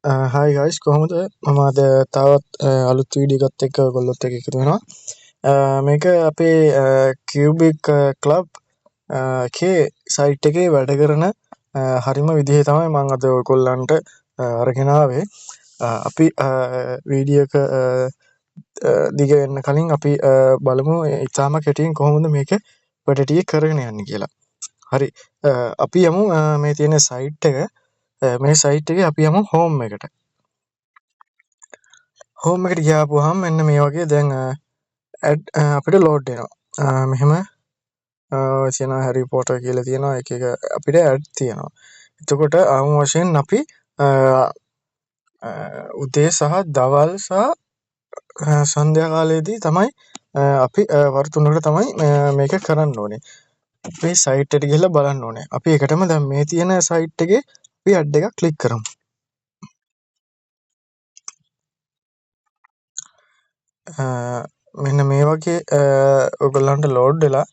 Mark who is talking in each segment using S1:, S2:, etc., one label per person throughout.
S1: Hi guys කොහොමද මම අද තවත් අලුත් වීඩියෝ එකත් එක්ක ඔයගොල්ලොත් එක්ක එකතු වෙනවා. මේක අපේ කියුබික් ක්ලබ් එකේ සයිට් එකේ වැඩ කරන හරිම විදිහේ තමයි මම අද ඔයගොල්ලන්ට අරගෙන ආවේ. අපි වීඩියෝ එක දිග වෙන්න කලින් අපි බලමු ඉතාම කෙටියෙන් කොහොමද මේක වැඩ ටික කරගෙන යන්නේ කියලා. හරි අපි යමු මේ තියෙන සයිට් එක. මේ සයිට් එකේ අපි යමු හෝම් එකට. හෝම් එකට ගියාපුවාම මෙන්න මේ වගේ දැන් ඇඩ් අපිට ලෝඩ් වෙනවා. මෙහෙම තියෙන හැරි පොටර් කියලා තියෙනවා. එක එක අපිට ඇඩ් තියෙනවා. එතකොට ආම වශයෙන් අපි උදේ සහ දවල් සහ සන්ධ්‍යා කාලයේදී තමයි අපි වර 3කට තමයි මේක කරන්න ඕනේ. මේ සයිට් එකට ගිහලා බලන්න ඕනේ. අපි එකටම දැන් මේ තියෙන සයිට් එකේ අපි ඇඩ් එකක් ක්ලික් කරමු. මෙන්න මේ වගේ ඔයගොල්ලන්ට ලෝඩ් වෙලා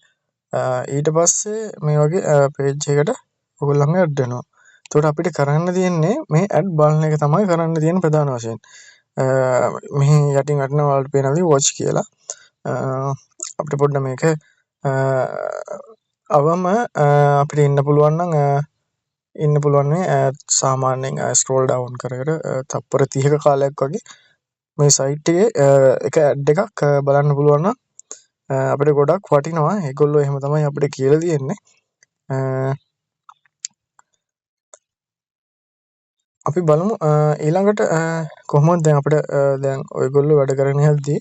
S1: ඊට පස්සේ මේ වගේ පේජ් එකට ඔයගොල්ලන්ගේ ඇඩ් වෙනවා. එතකොට අපිට කරන්න තියෙන්නේ මේ ඇඩ් බලන එක තමයි කරන්න තියෙන ප්‍රධාන වශයෙන්. මෙහි යටින් වටින වලට පේනවා වොච් කියලා. අපිට පොඩ්ඩ මේක අවම අපිට ඉන්න පුළුවන් මේ සාමාන්‍යයෙන් ස්ක්‍රෝල් ඩවුන් කර තප්පර 30ක කාලයක් වගේ මේ සයිට් එකේ එක ඇඩ් එකක් බලන්න පුළුවන් නම් අපිට ගොඩක් වටිනවා. ඒගොල්ලෝ එහෙම තමයි අපිට කියලා දෙන්නේ. අපි බලමු ඊළඟට කොහොමද දැන් අපිට දැන් ඔයගොල්ලෝ වැඩ කරගෙන යද්දී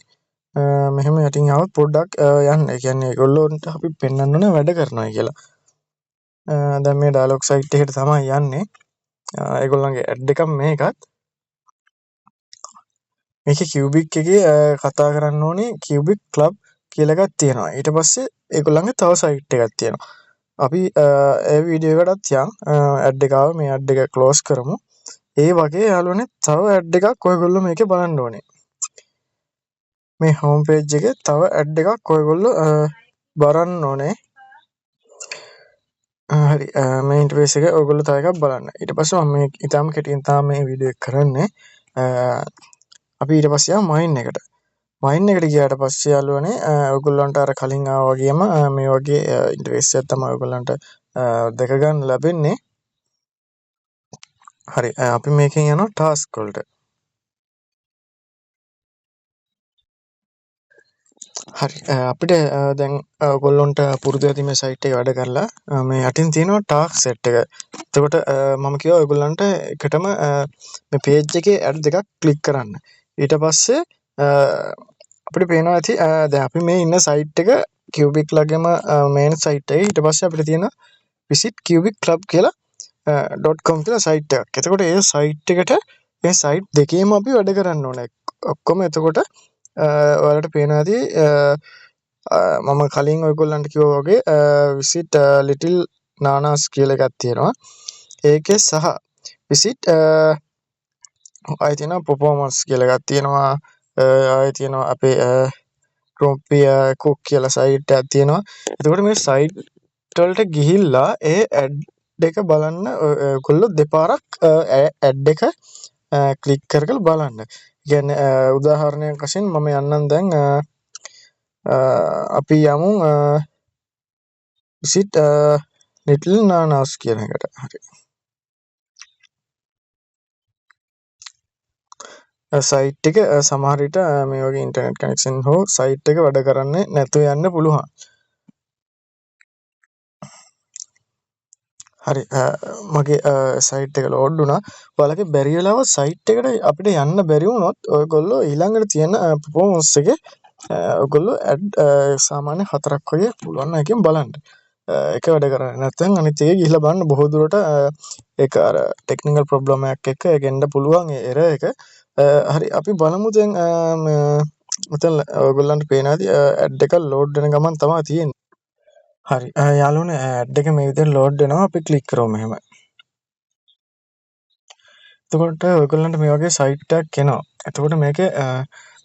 S1: මෙහෙම යටින් આવත් පොඩ්ඩක් යන්න. ඒ කියන්නේ ඒගොල්ලොන්ට අපි පෙන්වන්න ඕනේ වැඩ කරනවා කියලා. දැන් මේ ඩයලොග් සයිට් එකට තමයි යන්නේ. ඒගොල්ලන්ගේ ඇඩ් එකක් මේකත්. මේකේ කියුබික් එකේ කතා කරන්න ඕනේ කියුබික් ක්ලබ් කියලා එකක් තියෙනවා. ඊට පස්සේ ඒගොල්ලන්ගේ තව සයිට් එකක් තියෙනවා. අපි ඒ වීඩියෝ එකටත් යන් ඇඩ් එක ආව මේ ඇඩ් එක ක්ලෝස් කරමු. ඒ වගේ යාළුවනේ තව ඇඩ් එකක් ඔයගොල්ලෝ මේකේ බලන්න ඕනේ. මේ හෝම් පේජ් එකේ තව ඇඩ් එකක් ඔයගොල්ලෝ බලන්න ඕනේ. හරි මේ ඉන්ටර්ෆේස් එක ඔයගොල්ලෝ තව එකක් බලන්න. ඊට පස්සේ මම මේ ඊටාම කෙටියෙන් තමයි මේ වීඩියෝ එක කරන්නේ. අපි ඊට පස්සේ යමු මයින් එකට. මයින් එකට ගියාට පස්සේ යාළුවනේ ඔයගොල්ලන්ට අර කලින් ආවා වගේම මේ වගේ ඉන්ටර්ෆේස් එකක් තමයි ඔයගොල්ලන්ට දැක ගන්න ලැබෙන්නේ. හරි අපි මේකෙන් යනවා ටාස්ක් වලට. හරි අපිට දැන් ඔයගොල්ලන්ට පුරුදු ඇති මේ සයිට් එකේ වැඩ කරලා මේ යටින් තියෙනවා ටාස්ක් සෙට් එක. එතකොට මම කිව්වා ඔයගොල්ලන්ට එකටම මේ පේජ් එකේ ඇඩ් දෙකක් ක්ලික් කරන්න. ඊට පස්සේ අපිට පේනවා ඇති දැන් අපි මේ ඉන්න සයිට් එක කියුබික් ලගේම මේන් සයිට් එකේ ඊට පස්සේ අපිට තියෙන visit cubic club කියලා .com කියලා සයිට් එකක්. එතකොට ඒ සයිට් එකට මේ සයිට් දෙකේම අපි වැඩ කරන්න ඕනේ. ඔක්කොම එතකොට ඔයාලට පේනවා ඇති මම කලින් ඔයගොල්ලන්ට කිව්වා වගේ visit little nanas කියලා එකක් තියෙනවා. ඒකේ සහ visit ආයෙ තියෙනවා performance කියලා එකක් තියෙනවා. ආයෙ තියෙනවා අපේ cook කියලා සයිට් එකක් තියෙනවා. එතකොට මේ සයිට් වලට ගිහිල්ලා ඒ ඇඩ් එක බලන්න ඔයගොල්ලෝ දෙපාරක් ඇඩ් එක ක්ලික් කරලා බලන්න. කියන්නේ උදාහරණයක් වශයෙන් මම යන්නම් දැන් අපි යමු visit little nanas කියන එකට. හරි. සයිට් එක සමහර විට මේ වගේ ඉන්ටර්නෙට් කනෙක්ෂන් හෝ සයිට් එක වැඩ කරන්නේ නැතුව යන්න පුළුවන්. හරි මගේ සයිට් එක ලෝඩ් වුණා. ඔයාලගේ බැරි වෙලාව සයිට් එකට අපිට යන්න බැරි වුණොත් ඔයගොල්ලෝ ඊළඟට තියෙන performance එකේ ඔයගොල්ලෝ ඇඩ් සාමාන්‍ය 4ක් වගේ පුළුවන් නම් එකෙන් බලන්න. එක වැඩ කරන්නේ නැත්නම් අනිත් එකේ ගිහිල්ලා බලන්න බොහෝ දුරට ඒක අර ටෙක්නිකල් ප්‍රොබ්ලම් එකක් එක්ක එන්න පුළුවන් එරර් එක. හරි අපි බලමු දැන් මෙතන ඔයගොල්ලන්ට පේනවාද ඇඩ් එක ලෝඩ් වෙන ගමන් තමයි තියෙන්නේ. හරි යාළුවනේ ඇඩ් එක මේ විදිහට ලෝඩ් වෙනවා. අපි ක්ලික් කරමු මෙහෙම. එතකොට ඔයගොල්ලන්ට මේ වගේ සයිට් එකක් එනවා. එතකොට මේකේ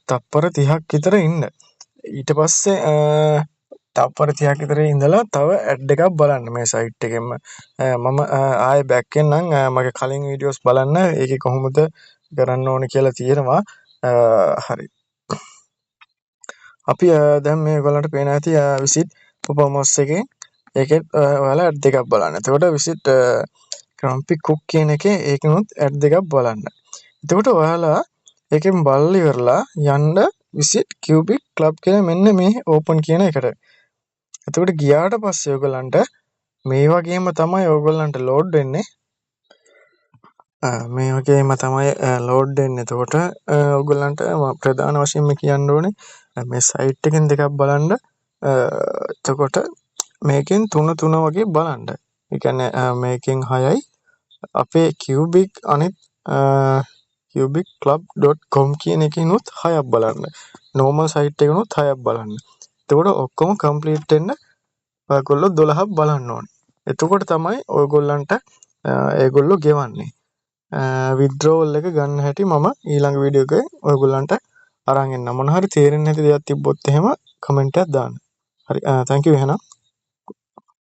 S1: තප්පර 30ක් විතර ඉන්න. ඊට පස්සේ තප්පර 30ක් විතර ඉඳලා තව ඇඩ් එකක් බලන්න මේ සයිට් එකෙන්ම. මම ආයෙ බැක් එන්නම් මගේ කලින් වීඩියෝස් බලන්න. ඒකේ කොහොමද කරන්න ඕනේ කියලා තියෙනවා. හරි. අපි දැන් මේ ඔයගලන්ට පේන ඇති විසිට් පොපමොස් එකෙන් ඒකෙත් ඔයාලා ඇඩ් දෙකක් බලන්න. එතකොට විසිට් ක්‍රම්පි කුක් කියන එකේ ඒකෙනුත් ඇඩ් දෙකක් බලන්න. එතකොට ඔයාලා ඒකෙන් බලලා ඉවරලා යන්න විසිට් කියුබික් ක්ලබ් කියලා මෙන්න මේ ඕපන් කියන එකට. එතකොට ගියාට පස්සේ ඔයගලන්ට මේ වගේම තමයි ඔයගලන්ට ලෝඩ් වෙන්නේ. මේ වගේම තමයි ලෝඩ් වෙන්නේ. එතකොට ඔයගලන්ට ප්‍රධාන වශයෙන්ම කියන්න ඕනේ මේ සයිට් එකෙන් දෙකක් බලන්න. එතකොට මේකෙන් 3 වගේ බලන්න. ඒ කියන්නේ මේකෙන් 6යි අපේ කියුබික් අනිත් cubicclub.com කියන එකනොත් 6ක් බලන්න. normal site එකනොත් 6ක් බලන්න. එතකොට ඔක්කොම complete වෙන්න ඔයගොල්ලෝ 12ක් බලන්න ඕනේ. එතකොට තමයි ඔයගොල්ලන්ට ඒගොල්ලෝ ගෙවන්නේ. withdrawal එක ගන්න හැටි මම ඊළඟ වීඩියෝ එකේ ඔයගොල්ලන්ට අරන් එන්න. මොන හරි තේරෙන්නේ නැති දෙයක් තිබ්බොත් එහෙම කමෙන්ට් එකක් දාන්න. හරි thank you එහෙනම්.